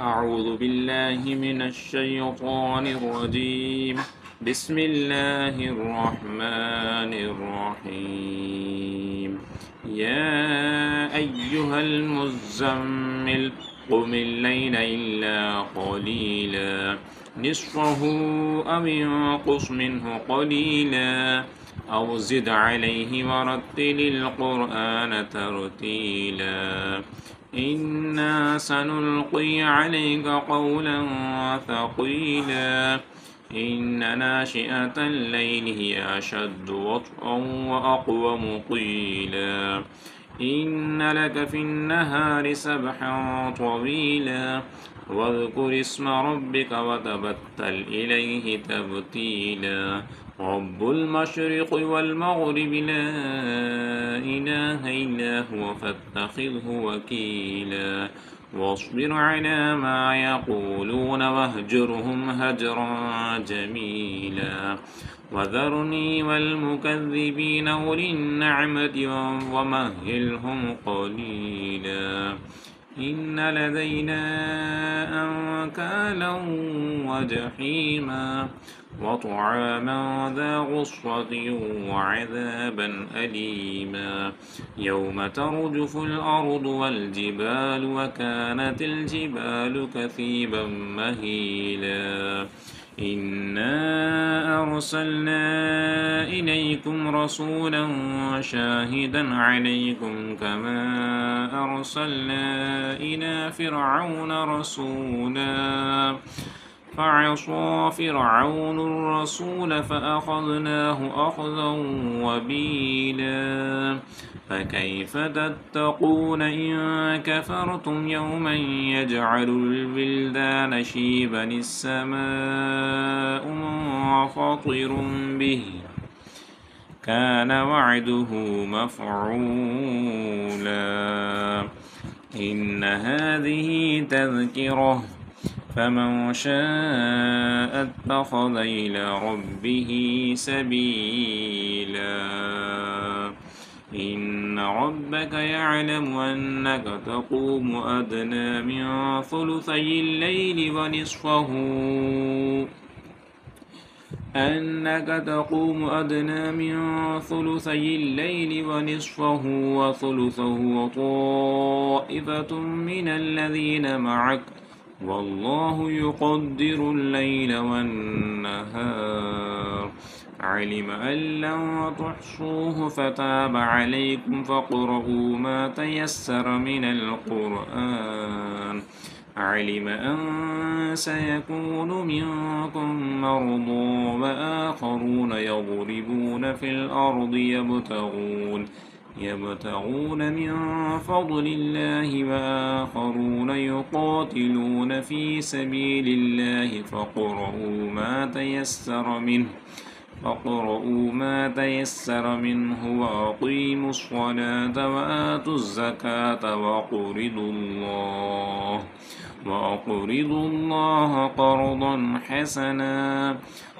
أعوذ بالله من الشيطان الرجيم. بسم الله الرحمن الرحيم. يا أيها المزمل قم الليل إلا قليلا نصفه أو انقص منه قليلا أو زد عليه ورتل القرآن ترتيلا إنا سنلقي عليك قولا ثقيلا إن ناشئة الليل هي أشد وطئا وأقوم قيلا إن لك في النهار سبحا طويلا واذكر اسم ربك وتبتل إليه تبتيلا رب المشرق والمغرب لا إله إلا هو فاتخذه وكيلا واصبر على ما يقولون واهجرهم هجرا جميلا وذرني والمكذبين أولي النعمة ومهلهم قليلا إن لدينا أنكالا وجحيما وطعاما ذا غصة وعذابا أليما يوم ترجف الأرض والجبال وكانت الجبال كثيبا مهيلا إنا أرسلنا إليكم رسولا شاهدا عليكم كما أرسلنا إلى فرعون رسولا فعصى فرعون الرسول فأخذناه أخذا وبيلا فكيف تتقون إن كفرتم يوما يجعل البلدان شيبا السماء منفطر به كان وعده مفعولا إن هذه تذكرة فمن شاء اتخذ إلى ربه سبيلا إن ربك يعلم أنك تقوم أدنى من ثلثي الليل ونصفه وثلثه وطائفة من الذين معك والله يقدر الليل والنهار علم أن لن تحصوه فتاب عليكم فاقرؤوا ما تيسر من القرآن علم أن سيكون منكم مرضى وآخرون يضربون في الأرض يبتغون من فضل الله وآخرون يقاتلون في سبيل الله فاقرؤوا ما تيسر منه وأقيموا الصلاة وآتوا الزكاة وأقرضوا الله قرضا حسنا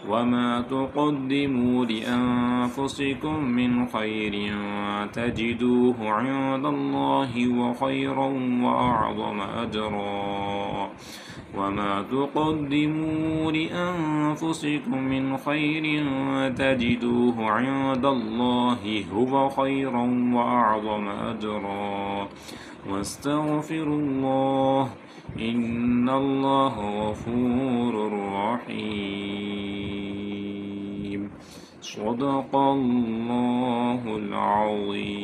وما تقدموا لأنفسكم من خير تجدوه عند الله وما تقدموا لأنفسكم من خير تجدوه عند الله هو خيرا وأعظم أجرا واستغفروا الله إن الله غفور رحيم صدق الله العظيم.